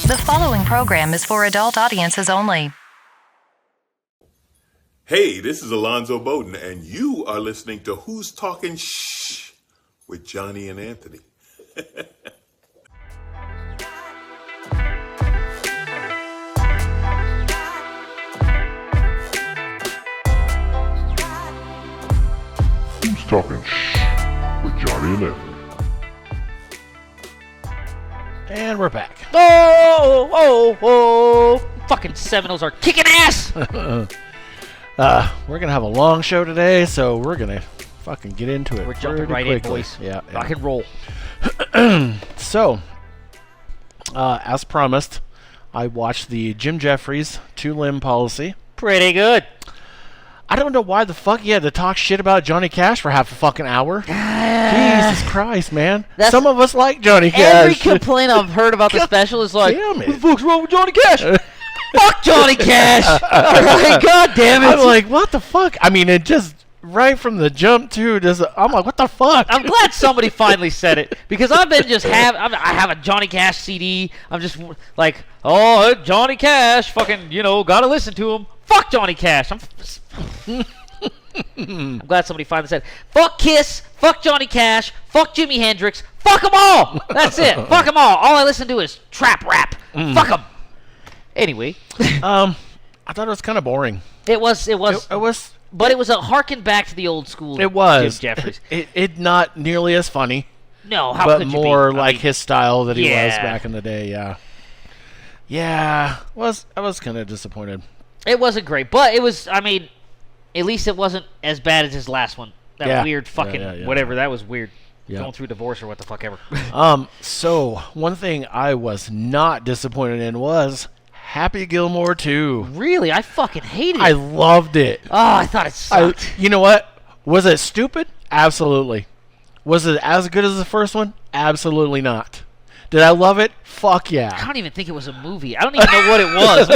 The following program is for adult audiences only. Hey, this is Alonzo Bowden, and you are listening to Who's Talking Shh with Johnny and Anthony. Who's Talking Shh with Johnny and Anthony. And we're back. Oh! Fucking Seminoles are kicking ass! We're going to have a long show today, so we're going to fucking get into it. We're jumping pretty right quickly. in, boys. Yeah. Rock and roll. So, as promised, I watched the Jim Jefferies two-limb policy. Pretty good. I don't know why the fuck he had to talk shit about Johnny Cash for half a fucking hour. Jesus Christ, man. Some of us like Johnny Every Cash. complaint I've heard about the special is like, damn it. what the fuck's wrong with Johnny Cash? Fuck Johnny Cash! Alright, God damn it! I'm like, what the fuck? I mean, it just, right from the jump, too, I'm like, what the fuck? I'm glad somebody finally said it, because I've been just I have a Johnny Cash CD. I'm just like, oh, Johnny Cash, fucking, gotta listen to him. Fuck Johnny Cash. I'm glad somebody finally said, fuck Kiss, fuck Johnny Cash, fuck Jimi Hendrix, fuck them all. That's it. Fuck them all. All I listen to is trap rap. Fuck them. Anyway. I thought it was kind of boring. It was. But it was a harken back to the old school. It was. Jim Jefferies. It not nearly as funny. No, how but could you be? more like his style that he was yeah. back in the day. Yeah. I was kind of disappointed. It wasn't great, but it was. I mean, at least it wasn't as bad as his last one. That weird fucking whatever. That was weird. Yeah. Going through divorce or what the fuck ever. So one thing I was not disappointed in was Happy Gilmore 2. Really? I fucking hated it. I loved it. Oh, I thought it sucked. You know what? Was it stupid? Absolutely. Was it as good as the first one? Absolutely not. Did I love it? Fuck yeah. I don't even think it was a movie. I don't even know what it was.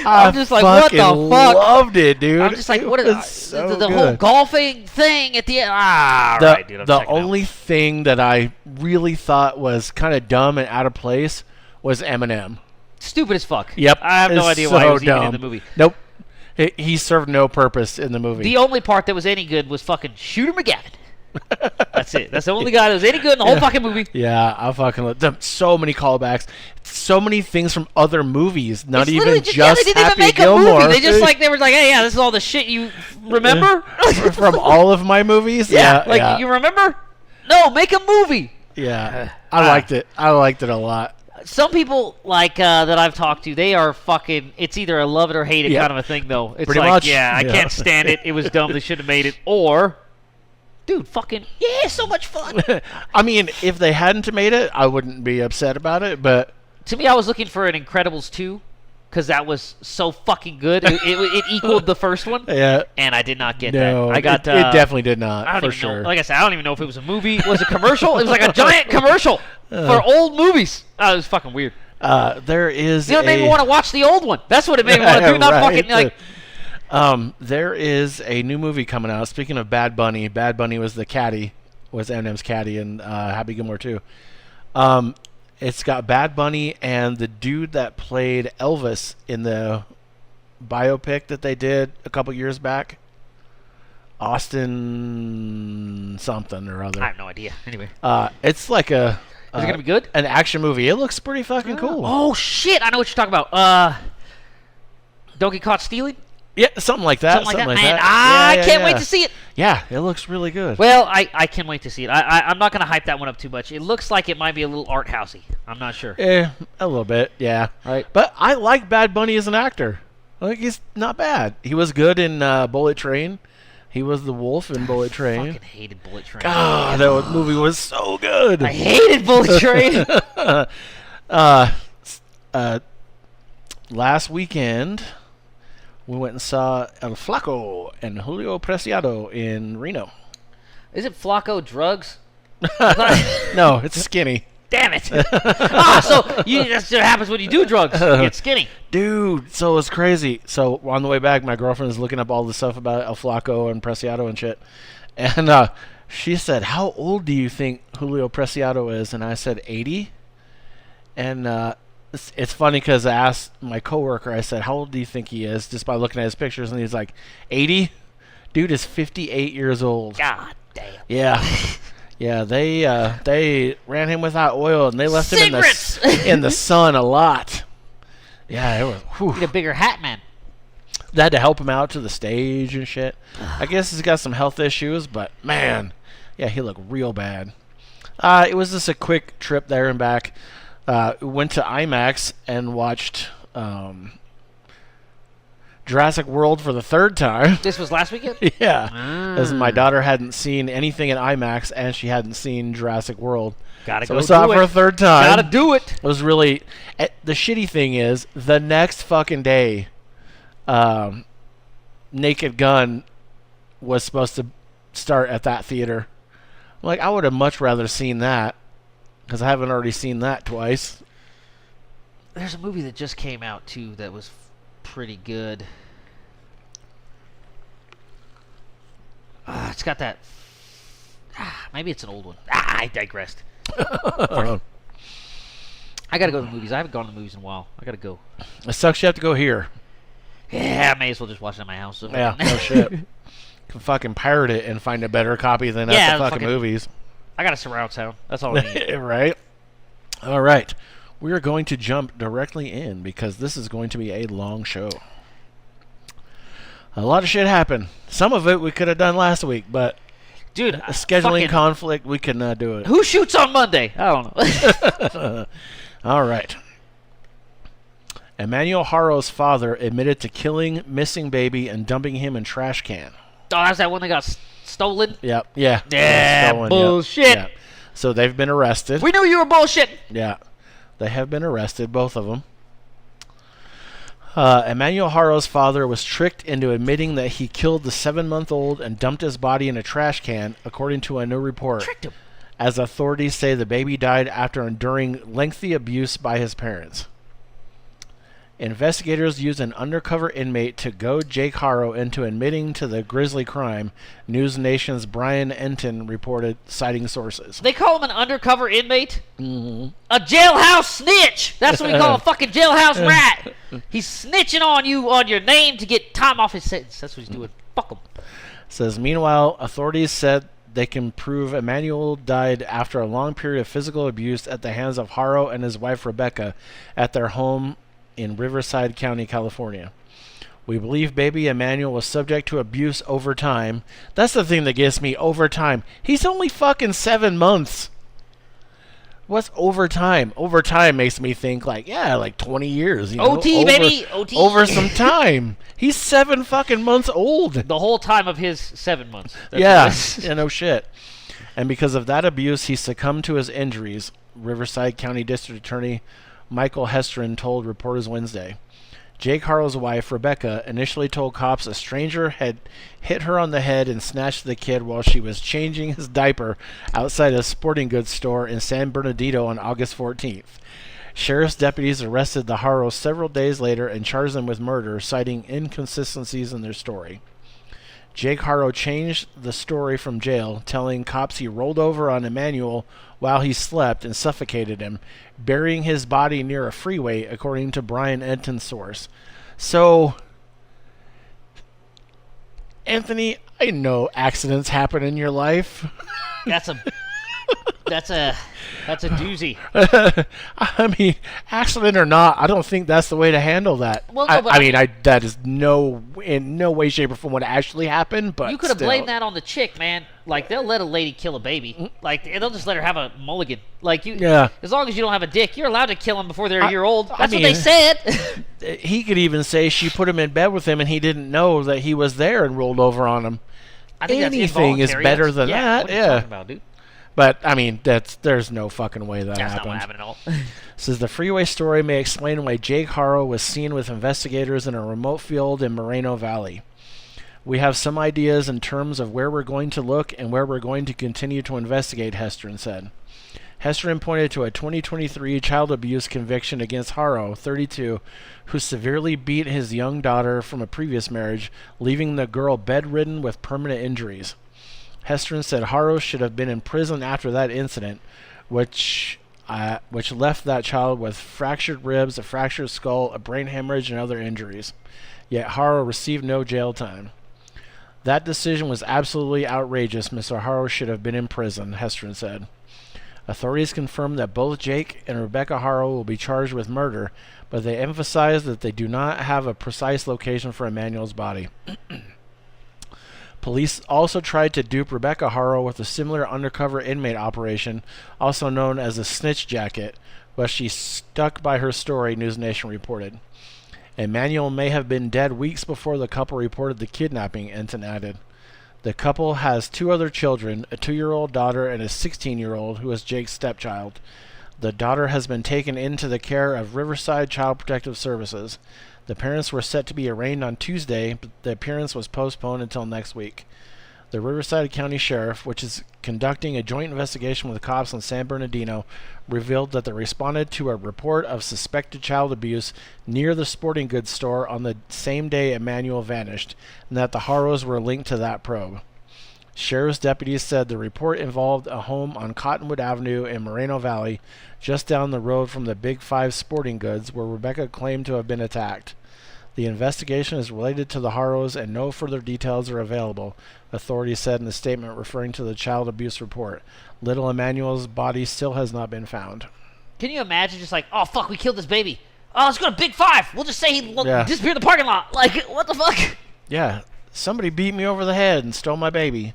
I'm just like, what the fuck? I loved it, dude. I'm just like, what is so the whole golfing thing at the end? Alright, dude. The only thing that I really thought was kind of dumb and out of place was Eminem. Stupid as fuck. Yep. I have no idea why he was even in the movie. Nope. He served no purpose in the movie. The only part that was any good was fucking Shooter McGavin. That's it. That's the only guy that was any good in the whole fucking movie. Yeah, I fucking love them. So many callbacks. So many things from other movies. Not even just they didn't Happy even make Gilmore. a movie. They were like, hey, yeah, this is all the shit you remember? From all of my movies? Yeah. You remember? No, make a movie. Yeah. I liked it. I liked it a lot. Some people that I've talked to, they are fucking. It's either a love it or hate it kind of a thing, though. It's pretty like, much. I can't stand it. It was dumb. They should have made it. Or, dude, fucking so much fun. I mean, if they hadn't made it, I wouldn't be upset about it. But to me, I was looking for an Incredibles 2 because that was so fucking good. It equaled the first one. Yeah. And I did not get no, that. I got. It definitely did not. I don't for even sure. know. Like I said, I don't even know if it was a movie. Was it a commercial? It was like a giant commercial for old movies. Oh, it was fucking weird. There is. It made me want to watch the old one. That's what it made me want to do. Not right. fucking like. There is a new movie coming out. Speaking of Bad Bunny, Bad Bunny was the caddy, was Eminem's caddy in Happy Gilmore 2. It's got Bad Bunny and the dude that played Elvis in the biopic that they did a couple years back. Austin something or other. I have no idea. Anyway. It's like a... Is it going to be good? An action movie. It looks pretty fucking cool. Oh, shit. I know what you're talking about. Don't Get Caught Stealing? Yeah, something like that. Man, I can't wait to see it. Yeah, it looks really good. Well, I can wait to see it. I'm not going to hype that one up too much. It looks like it might be a little art housey. I'm not sure. A little bit, yeah. Right. But I like Bad Bunny as an actor. I think he's not bad. He was good in Bullet Train. He was the wolf in Bullet Train. I fucking hated Bullet Train. God, that movie was so good. I hated Bullet Train. Last weekend, we went and saw El Flaco and Julio Preciado in Reno. Is it Flaco drugs? No, it's Skinny. Damn it. So that's what happens when you do drugs. You get skinny. Dude, so it was crazy. So on the way back, my girlfriend is looking up all the stuff about El Flaco and Preciado and shit. And she said, how old do you think Julio Preciado is? And I said, 80. And It's funny because I asked my coworker, I said, how old do you think he is? Just by looking at his pictures, and he's like, 80? Dude is 58 years old. God damn. Yeah. Yeah, they ran him without oil, and they left him in the sun a lot. Yeah, it was. Whew. Need a bigger hat, man. They had to help him out to the stage and shit. I guess he's got some health issues, but man, yeah, he looked real bad. It was just a quick trip there and back. Went to IMAX and watched Jurassic World for the third time. This was last weekend? Yeah. As my daughter hadn't seen anything in IMAX, and she hadn't seen Jurassic World. Gotta So go we saw it do for a it. third time. Gotta do it. It was really... The shitty thing is, the next fucking day, Naked Gun was supposed to start at that theater. Like, I would have much rather seen that, because I haven't already seen that twice. There's a movie that just came out, too, that was pretty good. It's got that... maybe it's an old one. I digressed. I gotta go to the movies. I haven't gone to the movies in a while. I gotta go. It sucks you have to go here. Yeah, I may as well just watch it at my house. Yeah, no shit. Can fucking pirate it and find a better copy than at the fucking movies. I got a surround sound. That's all I need. Right? All right. We are going to jump directly in because this is going to be a long show. A lot of shit happened. Some of it we could have done last week, but dude, a scheduling conflict, we could not do it. Who shoots on Monday? I don't know. All right. Emmanuel Haro's father admitted to killing missing baby and dumping him in trash can. Oh, that's that one that got stolen? Yep. Yeah. Yeah, stolen, bullshit. Yep. So they've been arrested. We knew you were bullshit. Yeah. They have been arrested, both of them. Emmanuel Haro's father was tricked into admitting that he killed the 7-month-old and dumped his body in a trash can, according to a new report. Tricked him. As authorities say the baby died after enduring lengthy abuse by his parents. Investigators used an undercover inmate to goad Jake Haro into admitting to the grisly crime, News Nation's Brian Enton reported, citing sources. They call him an undercover inmate? Mm-hmm. A jailhouse snitch! That's what we call a fucking jailhouse rat! He's snitching on you on your name to get time off his sentence. That's what he's doing. Fuck him. Says, meanwhile, authorities said they can prove Emmanuel died after a long period of physical abuse at the hands of Haro and his wife Rebecca at their home in Riverside County, California. We believe baby Emmanuel was subject to abuse over time. That's the thing that gets me, over time. He's only fucking 7 months. What's over time? Over time makes me think like 20 years. You know, OT, baby! OT! Over some time. He's 7 fucking months old. The whole time of his 7 months. Yeah, no shit. And because of that abuse, he succumbed to his injuries, Riverside County District Attorney Michael Hestron told reporters Wednesday. Jake Haro's wife, Rebecca, initially told cops a stranger had hit her on the head and snatched the kid while she was changing his diaper outside a sporting goods store in San Bernardino on August 14th. Sheriff's deputies arrested the Haros several days later and charged them with murder, citing inconsistencies in their story. Jake Haro changed the story from jail, telling cops he rolled over on Emmanuel while he slept and suffocated him, burying his body near a freeway, according to Brian Enton's source. So, Anthony, I know accidents happen in your life. That's a doozy. I mean, accident or not, I don't think that's the way to handle that. Well, no, that is in no way, shape, or form what actually happened. But you could have blamed that on the chick, man. Like, they'll let a lady kill a baby. Like, they'll just let her have a mulligan. Like, as long as you don't have a dick, you're allowed to kill them before they're a year old. That's what they said. He could even say she put him in bed with him and he didn't know that he was there and rolled over on him. I think anything is better than that. What are you talking about, dude? But, I mean, there's no fucking way that happened. That's not what happened at all. Says the freeway story may explain why Jake Haro was seen with investigators in a remote field in Moreno Valley. We have some ideas in terms of where we're going to look and where we're going to continue to investigate, Hestron said. Hestron pointed to a 2023 child abuse conviction against Haro, 32, who severely beat his young daughter from a previous marriage, leaving the girl bedridden with permanent injuries. Hestron said Haro should have been in prison after that incident, which which left that child with fractured ribs, a fractured skull, a brain hemorrhage, and other injuries. Yet Haro received no jail time. That decision was absolutely outrageous. Mr. Haro should have been in prison, Hestron said. Authorities confirmed that both Jake and Rebecca Haro will be charged with murder, but they emphasized that they do not have a precise location for Emmanuel's body. Police also tried to dupe Rebecca Haro with a similar undercover inmate operation, also known as a snitch jacket, but she stuck by her story, News Nation reported. Emmanuel may have been dead weeks before the couple reported the kidnapping, Ensign added. The couple has 2 other children, a 2-year-old daughter and a 16-year-old who is Jake's stepchild. The daughter has been taken into the care of Riverside Child Protective Services. The parents were set to be arraigned on Tuesday, but the appearance was postponed until next week. The Riverside County Sheriff, which is conducting a joint investigation with cops in San Bernardino, revealed that they responded to a report of suspected child abuse near the sporting goods store on the same day Emmanuel vanished, and that the Haros were linked to that probe. Sheriff's deputies said the report involved a home on Cottonwood Avenue in Moreno Valley, just down the road from the Big Five sporting goods, where Rebecca claimed to have been attacked. The investigation is related to the Haros and no further details are available, authorities said in a statement referring to the child abuse report. Little Emmanuel's body still has not been found. Can you imagine just like, oh, fuck, we killed this baby. Oh, let's go to Big Five. We'll just say he disappeared in the parking lot. Like, what the fuck? Yeah, somebody beat me over the head and stole my baby.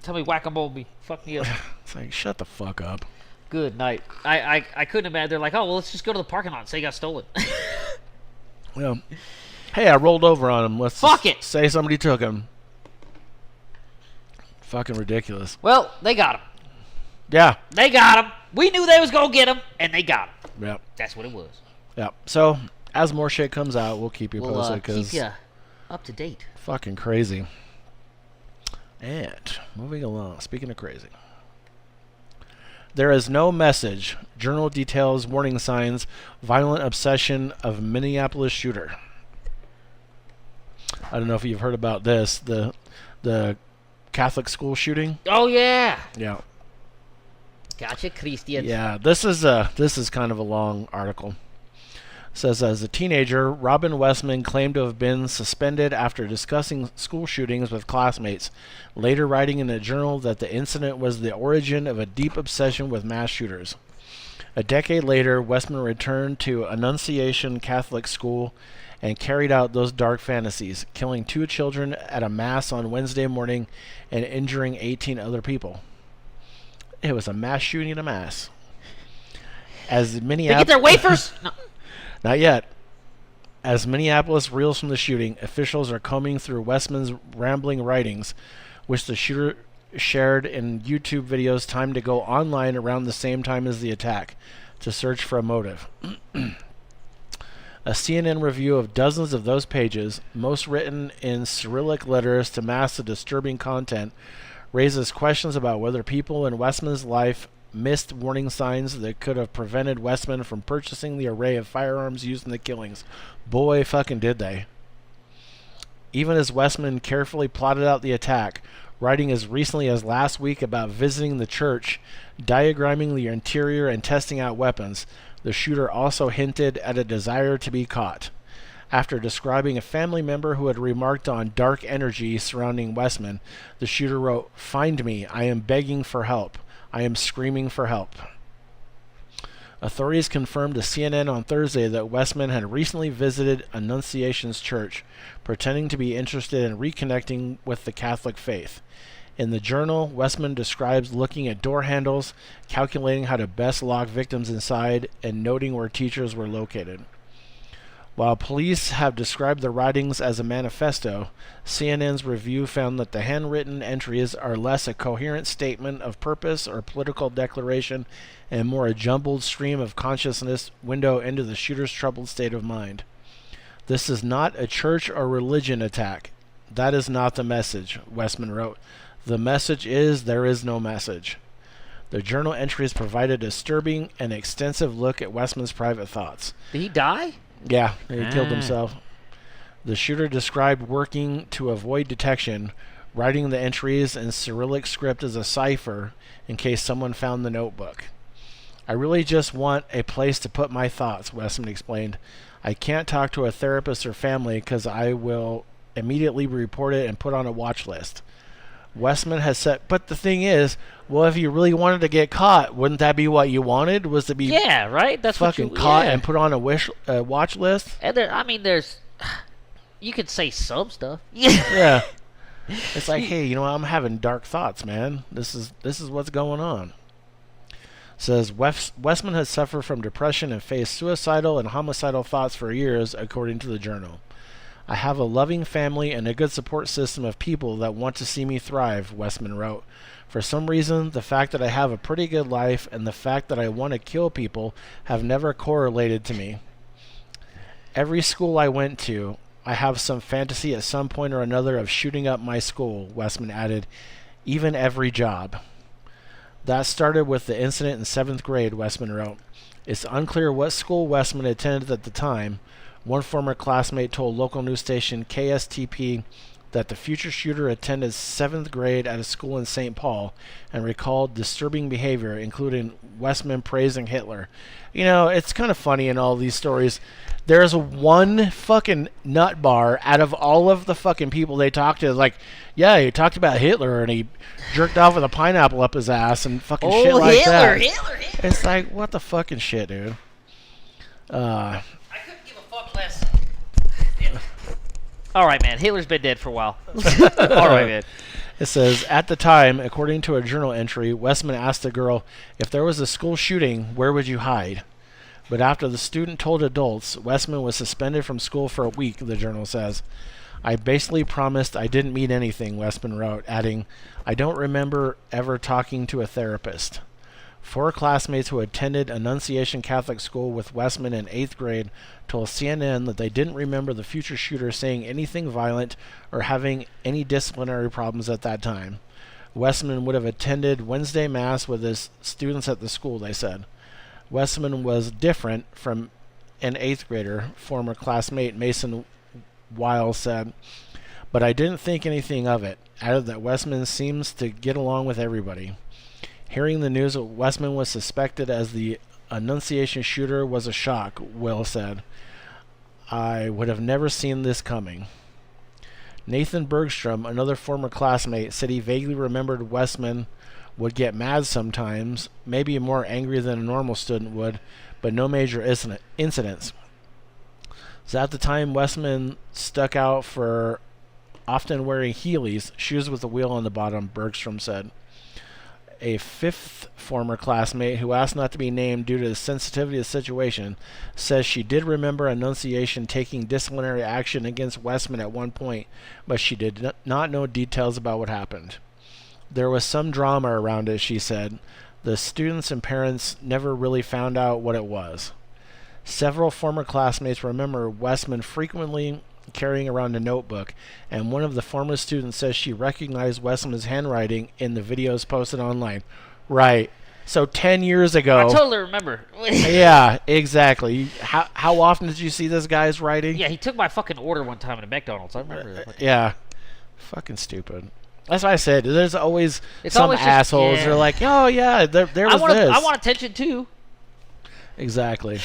Tell me whack-a-mole me. Fuck me up. It's like, shut the fuck up. Good night. I couldn't imagine. They're like, oh, well, let's just go to the parking lot and say he got stolen. Well, hey, I rolled over on him. Let's Fuck it. say somebody took him. Fucking ridiculous. Well, they got him. Yeah. They got him. We knew they was going to get him, and they got him. Yep. That's what it was. Yep. So, as more shit comes out, we'll keep you posted. We'll keep you up to date. Fucking crazy. And, moving along, speaking of crazy. There is no message. Journal details warning signs. Violent obsession of Minneapolis shooter. I don't know if you've heard about this. The Catholic school shooting. Oh, yeah. Yeah. Gotcha, Christians. Yeah, this is kind of a long article. It says, as a teenager, Robin Westman claimed to have been suspended after discussing school shootings with classmates, later writing in a journal that the incident was the origin of a deep obsession with mass shooters. A decade later, Westman returned to Annunciation Catholic School and carried out those dark fantasies, killing 2 children at a mass on Wednesday morning and injuring 18 other people. It was a mass shooting at a mass. As Minneapolis... They get their wafers? No. Not yet. As Minneapolis reels from the shooting, officials are combing through Westman's rambling writings, which the shooter shared in YouTube videos timed to go online around the same time as the attack, to search for a motive. A CNN review of dozens of those pages, most written in Cyrillic letters to mask the disturbing content, raises questions about whether people in Westman's life missed warning signs that could have prevented Westman from purchasing the array of firearms used in the killings. Boy, fucking did they. Even as Westman carefully plotted out the attack, writing as recently as last week about visiting the church, diagramming the interior, and testing out weapons, the shooter also hinted at a desire to be caught. After describing a family member who had remarked on dark energy surrounding Westman, the shooter wrote, "Find me. I am begging for help. I am screaming for help." Authorities confirmed to CNN on Thursday that Westman had recently visited Annunciation's church, pretending to be interested in reconnecting with the Catholic faith. In the journal, Westman describes looking at door handles, calculating how to best lock victims inside, and noting where teachers were located. While police have described the writings as a manifesto, CNN's review found that the handwritten entries are less a coherent statement of purpose or political declaration and more a jumbled stream of consciousness window into the shooter's troubled state of mind. This is not a church or religion attack. That is not the message, Westman wrote. The message is there is no message. The journal entries provide a disturbing and extensive look at Westman's private thoughts. Did he die? Yeah, he killed himself. The shooter described working to avoid detection, writing the entries in Cyrillic script as a cipher in case someone found the notebook. I really just want a place to put my thoughts, Westman explained. I can't talk to a therapist or family because I will immediately be reported and put on a watch list. Westman has said, but the thing is, well, if you really wanted to get caught, wouldn't that be what you wanted? Was to be right? That's fucking what you, caught and put on a watch list? And there's, you could say some stuff. Yeah. It's like, hey, you know what? I'm having dark thoughts, man. This is what's going on. Says Westman has suffered from depression and faced suicidal and homicidal thoughts for years, according to the journal. I have a loving family and a good support system of people that want to see me thrive, Westman wrote. For some reason, the fact that I have a pretty good life and the fact that I want to kill people have never correlated to me. Every school I went to, I have some fantasy at some point or another of shooting up my school, Westman added. Even every job. That started with the incident in 7th grade, Westman wrote. It's unclear what school Westman attended at the time. One former classmate told local news station KSTP that the future shooter attended 7th grade at a school in St. Paul and recalled disturbing behavior, including Westman praising Hitler. You know, it's kind of funny in all these stories. There's one fucking nut bar out of all of the fucking people they talked to. Like, yeah, he talked about Hitler and he jerked off with a pineapple up his ass and fucking shit like that. Hitler. It's like, what the fucking shit, dude? I couldn't give a fuck less. All right, man. Hitler's been dead for a while. All right, man. It says, at the time, according to a journal entry, Westman asked the girl, if there was a school shooting, where would you hide? But after the student told adults, Westman was suspended from school for a week, the journal says. I basically promised I didn't mean anything, Westman wrote, adding, I don't remember ever talking to a therapist. 4 classmates who attended Annunciation Catholic School with Westman in 8th grade told CNN that they didn't remember the future shooter saying anything violent or having any disciplinary problems at that time. Westman would have attended Wednesday Mass with his students at the school, they said. Westman was different from an 8th grader, former classmate Mason Weil said, but I didn't think anything of it. Added that Westman seems to get along with everybody. Hearing the news that Westman was suspected as the Annunciation shooter was a shock, Will said. I would have never seen this coming. Nathan Bergstrom, another former classmate, said he vaguely remembered Westman would get mad sometimes, maybe more angry than a normal student would, but no major incidents. So at the time, Westman stuck out for often wearing Heelys, shoes with a wheel on the bottom, Bergstrom said. A 5th former classmate who asked not to be named due to the sensitivity of the situation says she did remember Annunciation taking disciplinary action against Westman at one point, but she did not know details about what happened. There was some drama around it, she said. The students and parents never really found out what it was. Several former classmates remember Westman frequently carrying around a notebook, and one of the former students says she recognized Westman's handwriting in the videos posted online. Right. So 10 years ago. I totally remember. Yeah, exactly. How often did you see this guy's writing? Yeah, he took my fucking order one time at a McDonald's. I remember that. Yeah. Fucking stupid. That's why I said there's always some always assholes. They're like, oh yeah, there was this. I want attention too. Exactly.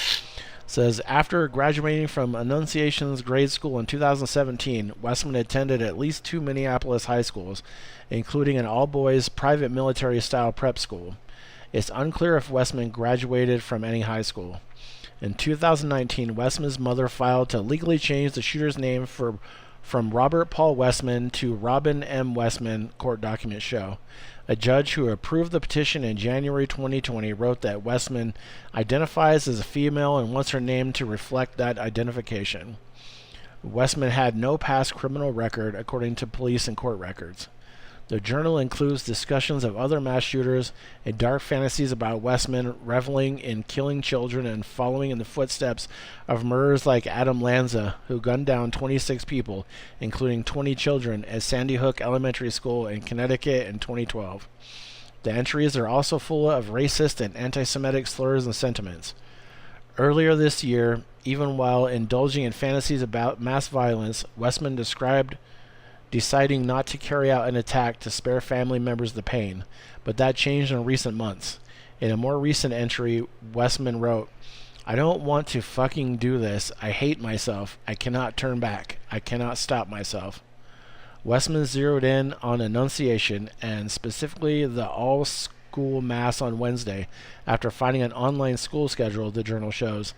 Says, after graduating from Annunciation's grade school in 2017, Westman attended at least 2 Minneapolis high schools, including an all-boys private military-style prep school. It's unclear if Westman graduated from any high school. In 2019, Westman's mother filed to legally change the shooter's name from Robert Paul Westman to Robin M. Westman, court documents show. A judge who approved the petition in January 2020 wrote that Westman identifies as a female and wants her name to reflect that identification. Westman had no past criminal record, according to police and court records. The journal includes discussions of other mass shooters and dark fantasies about Westman reveling in killing children and following in the footsteps of murderers like Adam Lanza, who gunned down 26 people, including 20 children, at Sandy Hook Elementary School in Connecticut in 2012. The entries are also full of racist and anti-Semitic slurs and sentiments. Earlier this year, even while indulging in fantasies about mass violence, Westman described deciding not to carry out an attack to spare family members the pain, but that changed in recent months. In a more recent entry, Westman wrote, "I don't want to fucking do this. I hate myself. I cannot turn back. I cannot stop myself." Westman zeroed in on Annunciation, and specifically the all-school Mass on Wednesday, after finding an online school schedule, the journal shows.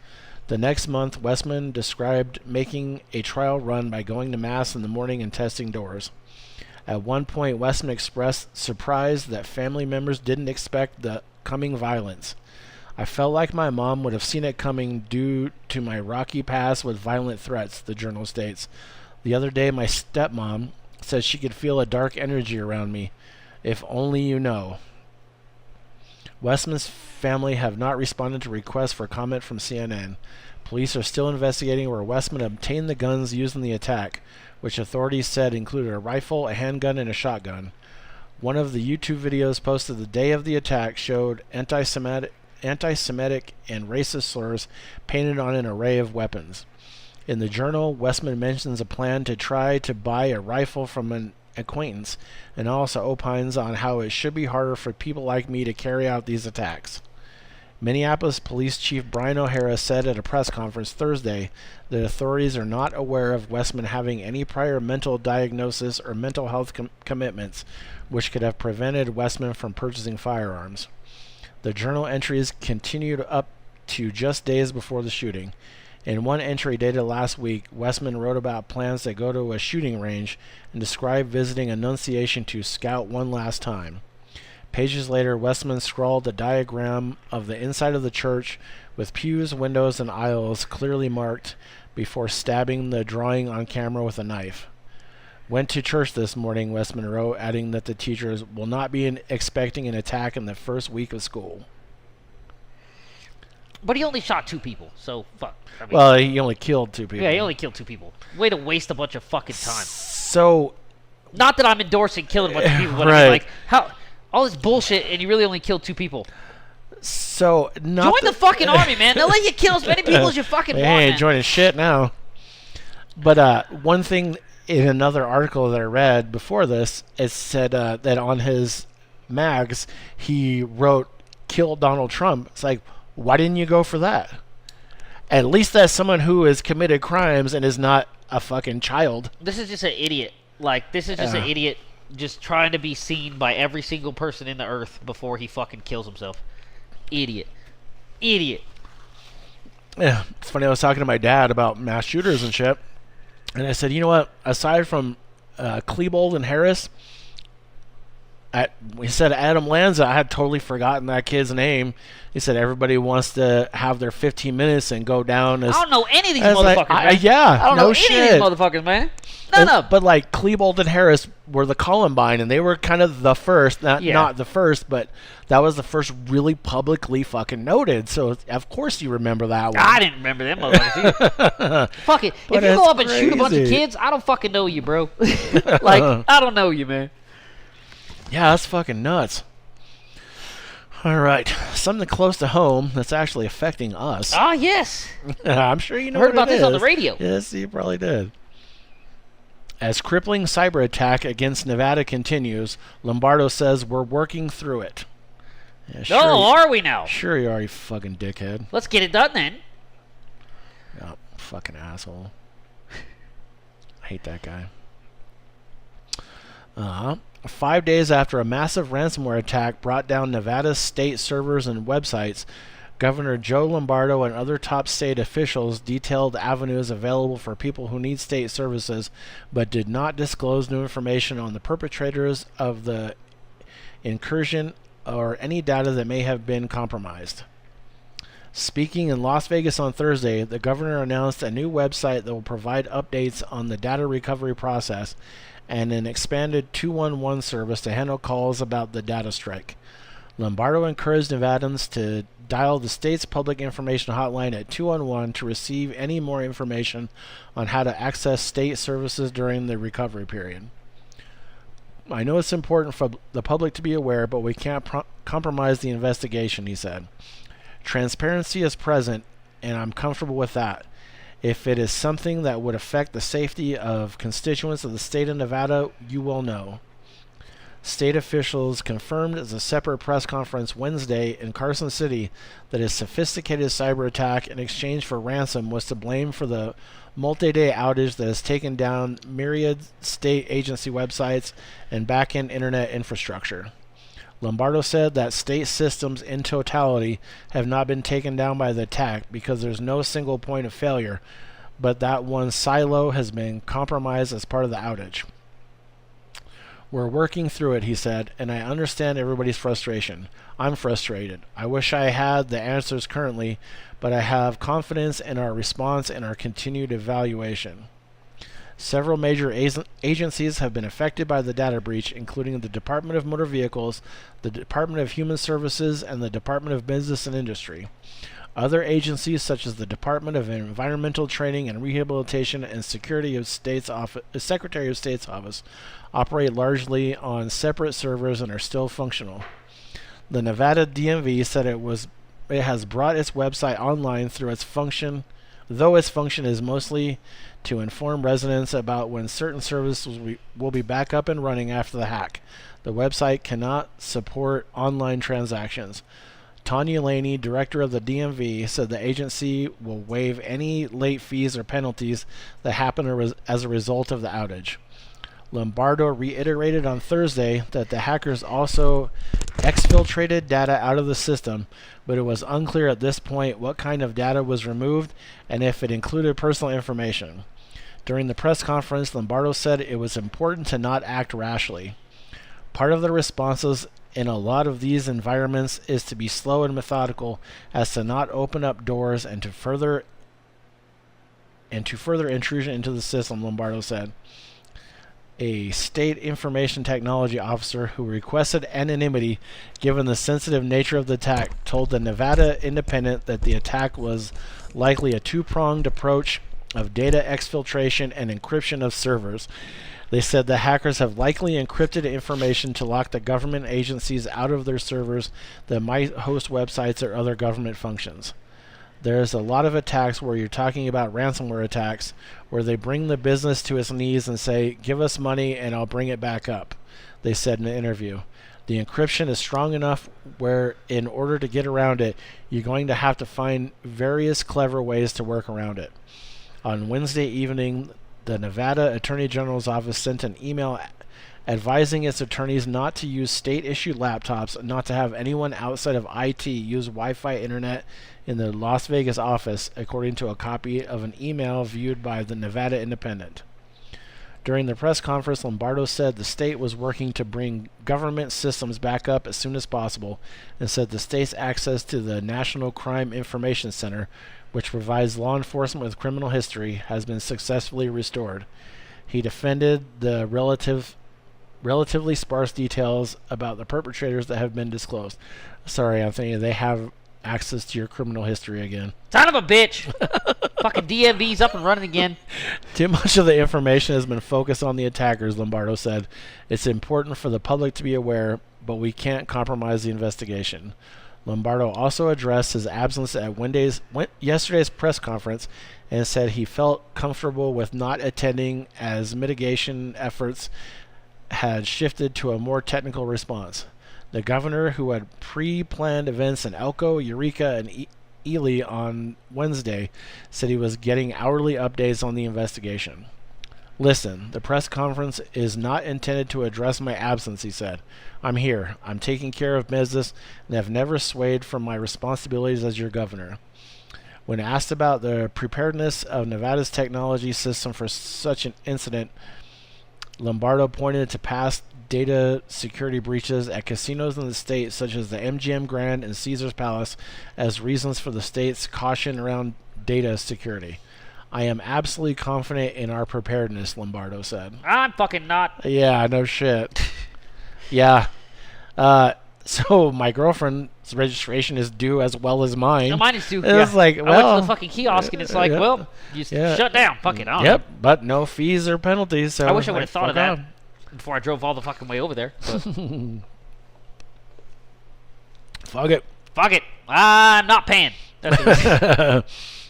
The next month, Westman described making a trial run by going to Mass in the morning and testing doors. At one point, Westman expressed surprise that family members didn't expect the coming violence. "I felt like my mom would have seen it coming due to my rocky past with violent threats," the journal states. "The other day, my stepmom said she could feel a dark energy around me. If only you know." Westman's family have not responded to requests for comment from CNN. Police are still investigating where Westman obtained the guns used in the attack, which authorities said included a rifle, a handgun, and a shotgun. One of the YouTube videos posted the day of the attack showed anti-Semitic and racist slurs painted on an array of weapons. In the journal, Westman mentions a plan to try to buy a rifle from an acquaintance, and also opines on how it should be harder for people like me to carry out these attacks. Minneapolis Police Chief Brian O'Hara said at a press conference Thursday that authorities are not aware of Westman having any prior mental diagnosis or mental health commitments, which could have prevented Westman from purchasing firearms. The journal entries continued up to just days before the shooting. In one entry dated last week, Westman wrote about plans to go to a shooting range and described visiting Annunciation to scout one last time. Pages later, Westman scrawled a diagram of the inside of the church with pews, windows, and aisles clearly marked before stabbing the drawing on camera with a knife. "Went to church this morning," Westman wrote, adding that the teachers will not be expecting an attack in the first week of school. But he only shot 2 people, so fuck. I mean, Well, he only killed 2 people. yeah, he only killed 2 people. Way to waste a bunch of fucking time. So, Not that I'm endorsing killing a bunch of people, but I Right. mean, like, how all this bullshit and you really only killed 2 people. not Join the fucking army, man. They'll let you kill as many people as you fucking They want, ain't man. joining shit now. But one thing in another article that I read before this, it said that on his mags he wrote "kill Donald Trump." It's like, why didn't you go for that? At least that's someone who has committed crimes and is not a fucking child. This is just an idiot. Like, this is just an idiot just trying to be seen by every single person in the earth before he fucking kills himself. Idiot. Idiot. Yeah, it's funny. I was talking to my dad about mass shooters and shit, and I said, you know what? Aside from Klebold and Harris, we said Adam Lanza. I had totally forgotten that kid's name. He said everybody wants to have their 15 minutes and go down as. I don't know any of these I was motherfuckers, like, man. yeah, I don't no know any shit. of these motherfuckers, man. None of them. But like Klebold and Harris were the Columbine, and they were kind of the first, not the first, but that was the first really publicly fucking noted. So of course you remember that one. I didn't remember them motherfuckers either. Fuck it. But If you go it's up and shoot a bunch of crazy. kids, I don't fucking know you, bro. Like, I don't know you, man. Yeah, that's fucking nuts. All right, something close to home that's actually affecting us. Ah, yes. I'm sure you know. Heard what about it this on the is. radio. Yes, you probably did. As crippling cyberattack against Nevada continues, Lombardo says we're working through it. Yeah, sure Oh, are we now? Sure you are, you fucking dickhead. Let's get it done then. Oh, fucking asshole. I hate that guy. 5 days after a massive ransomware attack brought down Nevada's state servers and websites, Governor Joe Lombardo and other top state officials detailed avenues available for people who need state services, but did not disclose new information on the perpetrators of the incursion or any data that may have been compromised. Speaking in Las Vegas on Thursday, the governor announced a new website that will provide updates on the data recovery process and an expanded 211 service to handle calls about the data strike. Lombardo encouraged Nevadans to dial the state's public information hotline at 211 to receive any more information on how to access state services during the recovery period. I know it's important for the public to be aware, but we can't compromise the investigation, he said. Transparency is present, and I'm comfortable with that. If it is something that would affect the safety of constituents of the state of Nevada, you will know. State officials confirmed at a separate press conference Wednesday in Carson City that a sophisticated cyber attack in exchange for ransom was to blame for the multi-day outage that has taken down myriad state agency websites and back-end internet infrastructure. Lombardo said that state systems in totality have not been taken down by the attack because there's no single point of failure, but that one silo has been compromised as part of the outage. We're working through it, he said, and I understand everybody's frustration. I'm frustrated. I wish I had the answers currently, but I have confidence in our response and our continued evaluation. Several major agencies have been affected by the data breach, including the Department of Motor Vehicles, the Department of Human Services, and the Department of Business and Industry. Other agencies, such as the Department of Environmental Training and Rehabilitation and Secretary of State's Office, operate largely on separate servers and are still functional. The Nevada DMV said it has brought its website online through its function, though its function is mostly to inform residents about when certain services will be back up and running after the hack. The website cannot support online transactions. Tanya Laney, director of the DMV, said the agency will waive any late fees or penalties that happen as a result of the outage. Lombardo reiterated on Thursday that the hackers also exfiltrated data out of the system, but it was unclear at this point what kind of data was removed and if it included personal information. During the press conference, Lombardo said it was important to not act rashly. Part of the responses in a lot of these environments is to be slow and methodical as to not open up doors and to further intrusion into the system, Lombardo said. A state information technology officer who requested anonymity given the sensitive nature of the attack told the Nevada Independent that the attack was likely a two-pronged approach of data exfiltration and encryption of servers. They said the hackers have likely encrypted information to lock the government agencies out of their servers that might host websites or other government functions. There's a lot of attacks where you're talking about ransomware attacks, where they bring the business to its knees and say, give us money and I'll bring it back up, they said in an interview. The encryption is strong enough where in order to get around it, you're going to have to find various clever ways to work around it. On Wednesday evening, the Nevada Attorney General's office sent an email advising its attorneys not to use state-issued laptops, not to have anyone outside of IT use Wi-Fi internet in the Las Vegas office, according to a copy of an email viewed by the Nevada Independent. During the press conference, Lombardo said the state was working to bring government systems back up as soon as possible and said the state's access to the National Crime Information Center, which provides law enforcement with criminal history, has been successfully restored. He defended the relatively sparse details about the perpetrators that have been disclosed. Sorry, Anthony, they have access to your criminal history again. Son of a bitch! Fucking DMV's up and running again. Too much of the information has been focused on the attackers, Lombardo said. It's important for the public to be aware, but we can't compromise the investigation. Lombardo also addressed his absence at yesterday's press conference and said he felt comfortable with not attending as mitigation efforts had shifted to a more technical response. The governor, who had pre-planned events in Elko, Eureka, and Ely on Wednesday, said he was getting hourly updates on the investigation. Listen, the press conference is not intended to address my absence, he said. I'm here. I'm taking care of business and have never swayed from my responsibilities as your governor. When asked about the preparedness of Nevada's technology system for such an incident, Lombardo pointed to past data security breaches at casinos in the state, such as the MGM Grand and Caesars Palace, as reasons for the state's caution around data security. I am absolutely confident in our preparedness, Lombardo said. I'm fucking not. Yeah, no shit. Yeah. So my girlfriend's registration is due as well as mine. No, mine is due. It's like, well, I went to the fucking kiosk and it's like, well, you shut down. Fuck it. I don't know. But no fees or penalties. So I wish I would have thought of that before I drove all the fucking way over there. But fuck it. Fuck it. I'm not paying.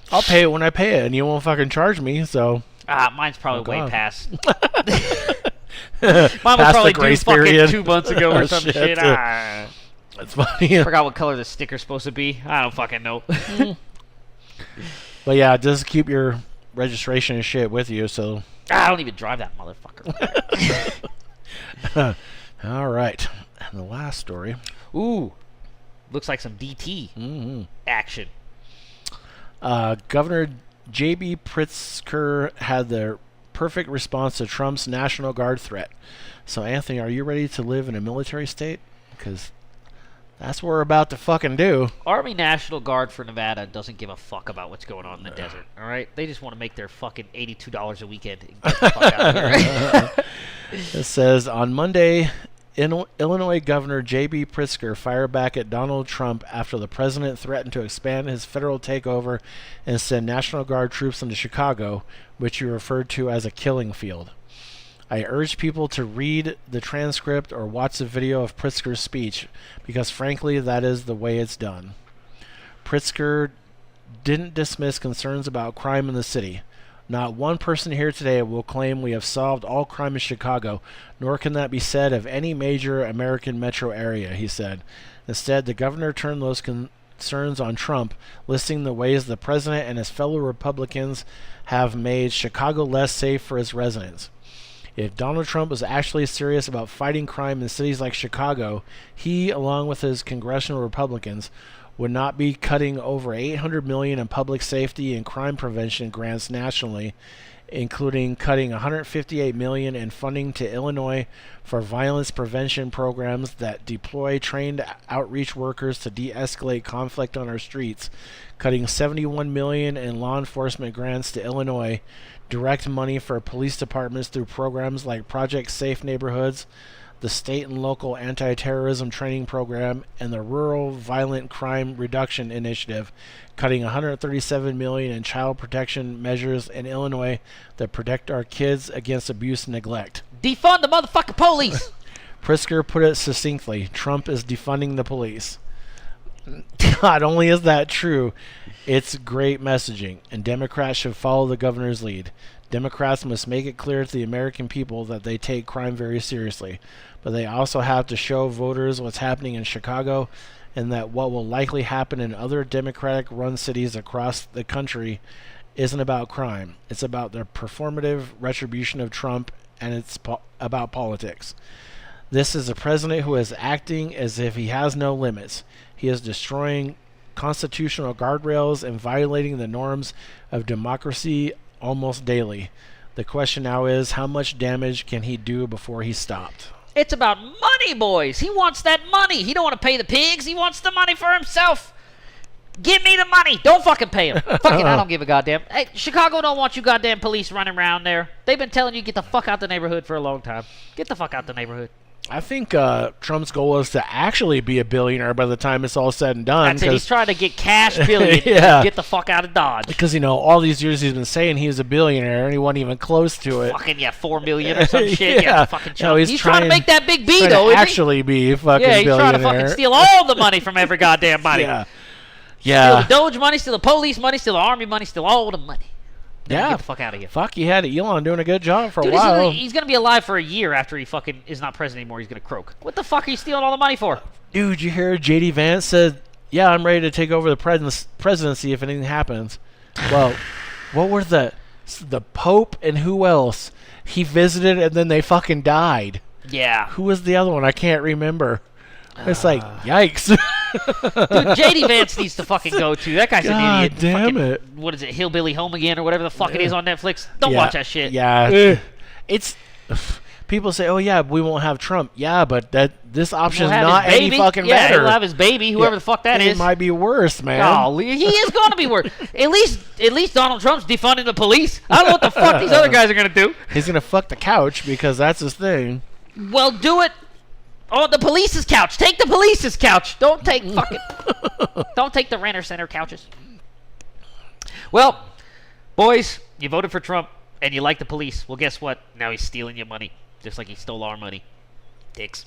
I'll pay it when I pay it, and you won't fucking charge me, so. Mine's probably way past. Mine was Past probably the grace due fucking period. 2 months ago or Oh, some shit. shit. That's funny. I forgot what color the sticker's supposed to be. I don't fucking know. But yeah, just keep your registration and shit with you. So. I don't even drive that motherfucker. All right. And the last story. Ooh. Looks like some DT action. Governor J.B. Pritzker had the perfect response to Trump's National Guard threat. So, Anthony, are you ready to live in a military state? Because that's what we're about to fucking do. Army National Guard for Nevada doesn't give a fuck about what's going on in the desert, all right? They just want to make their fucking $82 a weekend and get the fuck out of here. It says, on Monday, Illinois Governor J.B. Pritzker fired back at Donald Trump after the president threatened to expand his federal takeover and send National Guard troops into Chicago, which he referred to as a killing field. I urge people to read the transcript or watch the video of Pritzker's speech, because frankly, that is the way it's done. Pritzker didn't dismiss concerns about crime in the city. Not one person here today will claim we have solved all crime in Chicago, nor can that be said of any major American metro area, he said. Instead, the governor turned those concerns on Trump, listing the ways the president and his fellow Republicans have made Chicago less safe for its residents. If Donald Trump was actually serious about fighting crime in cities like Chicago, he, along with his congressional Republicans, would not be cutting over $800 million in public safety and crime prevention grants nationally, including cutting $158 million in funding to Illinois for violence prevention programs that deploy trained outreach workers to de-escalate conflict on our streets, cutting $71 million in law enforcement grants to Illinois, direct money for police departments through programs like Project Safe Neighborhoods, the state and local anti-terrorism training program, and the Rural Violent Crime Reduction Initiative, cutting $137 million in child protection measures in Illinois that protect our kids against abuse and neglect. Defund the motherfucking police! Pritzker put it succinctly, Trump is defunding the police. Not only is that true, it's great messaging, and Democrats should follow the governor's lead. Democrats must make it clear to the American people that they take crime very seriously, but they also have to show voters what's happening in Chicago and that what will likely happen in other Democratic-run cities across the country isn't about crime. It's about the performative retribution of Trump, and it's about politics. This is a president who is acting as if he has no limits. He is destroying constitutional guardrails and violating the norms of democracy almost daily. The question now is, how much damage can he do before he's stopped? It's about money, boys. He wants that money. He don't want to pay the pigs. He wants the money for himself. Give me the money. Don't fucking pay him. Fucking, I don't give a goddamn. Hey, Chicago don't want you goddamn police running around there. They've been telling you get the fuck out the neighborhood for a long time. Get the fuck out the neighborhood. I think Trump's goal is to actually be a billionaire by the time it's all said and done. That's it. He's trying to get cash billion. Yeah. Get the fuck out of Dodge. Because, you know, all these years he's been saying he was a billionaire, and he wasn't even close to it. Fucking, yeah, $4 million or some shit. Yeah. Fucking No, he's trying to make that big B, though, isn't he? actually be a fucking Yeah, he's billionaire. trying to fucking steal all the money from every goddamn body. Yeah. Steal Yeah. the Doge money, steal the police money, steal the army money, steal all the money. Then Yeah. Get the fuck out of here. Fuck, he had Elon doing a good job for Dude, a while. he's gonna be alive for a year after he fucking is not president anymore. He's gonna croak. What the fuck are you stealing all the money for? Dude, you hear J.D. Vance said, yeah, I'm ready to take over the presidency if anything happens. Well, what were the Pope and who else? He visited and then they fucking died. Yeah. Who was the other one? I can't remember. It's like, yikes. Dude, J.D. Vance needs to fucking go to. That guy's God an idiot. damn Fucking, it. What is it, Hillbilly Home Again or whatever the fuck it is on Netflix? Don't Yeah, watch that shit. Yeah. It's... People say, oh, yeah, we won't have Trump. Yeah, but this option is He'll have not his any baby. fucking Yeah, better. he'll have his baby, whoever the fuck that and is. It might be worse, man. Oh, he is going to be worse. At least Donald Trump's defunding the police. I don't know what the fuck these other guys are going to do. He's going to fuck the couch because that's his thing. Well, do it on the police's couch. Take the police's couch. Don't take don't take the renter center couches. Well, boys, you voted for Trump and you like the police. Well, guess what? Now he's stealing your money, just like he stole our money. Dicks.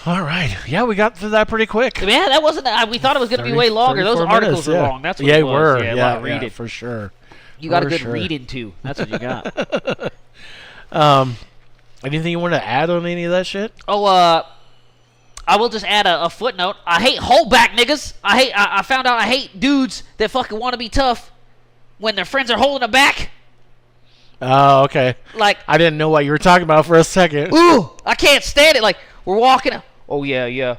All right. Yeah, we got through that pretty quick. Man, that wasn't. We thought it was going to be way longer. Those 34 articles minutes, were yeah. long. That's what yeah, it was. Were. Yeah, a lot of reading. for sure. You got a For good sure. read into. That's what you got. Anything you want to add on any of that shit? Oh, I will just add a footnote. I hate holdback niggas. I found out I hate dudes that fucking want to be tough when their friends are holding them back. Oh, okay. Like, I didn't know what you were talking about for a second. ooh, I can't stand it. Like, we're walking. Oh yeah.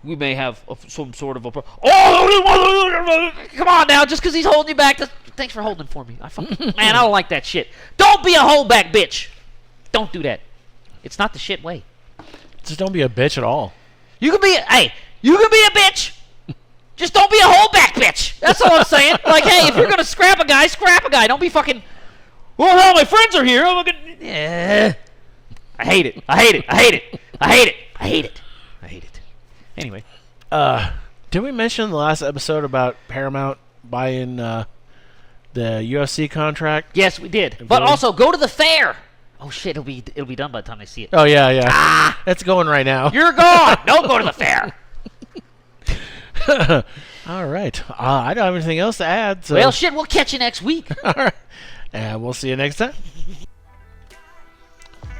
We may have some sort of a. Oh, come on now. Just because he's holding you back. Thanks for holding for me. Man, I don't like that shit. Don't be a holdback bitch. Don't do that. It's not the shit way. Just don't be a bitch at all. You can be a bitch. Just don't be a holdback bitch. That's all I'm saying. Like, hey, if you're gonna scrap a guy, scrap a guy. Don't be fucking. Well, all my friends are here. I'm gonna. Yeah. I hate it. Anyway. Did we mention in the last episode about Paramount buying the UFC contract? Yes, we did. But also, go to the fair. Oh shit, it'll be done by the time I see it. Oh yeah. It's going right now. You're gone. Don't go to the fair. All right. I don't have anything else to add. So. Well, shit, we'll catch you next week. All right. And we'll see you next time.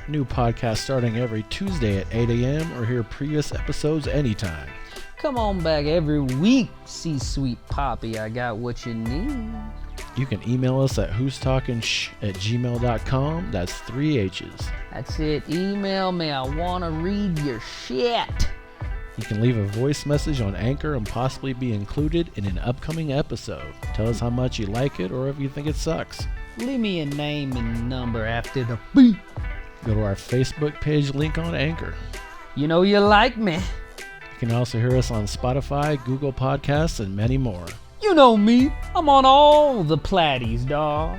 New podcast starting every Tuesday at 8 a.m. or hear previous episodes anytime. Come on back every week, C-Sweet Poppy. I got what you need. You can email us at who'stalkingshh@gmail.com. That's 3 H's. That's it. Email me. I want to read your shit. You can leave a voice message on Anchor and possibly be included in an upcoming episode. Tell us how much you like it or if you think it sucks. Leave me a name and number after the beep. Go to our Facebook page link on Anchor. You know you like me. You can also hear us on Spotify, Google Podcasts, and many more. You know me. I'm on all the platties, dawg.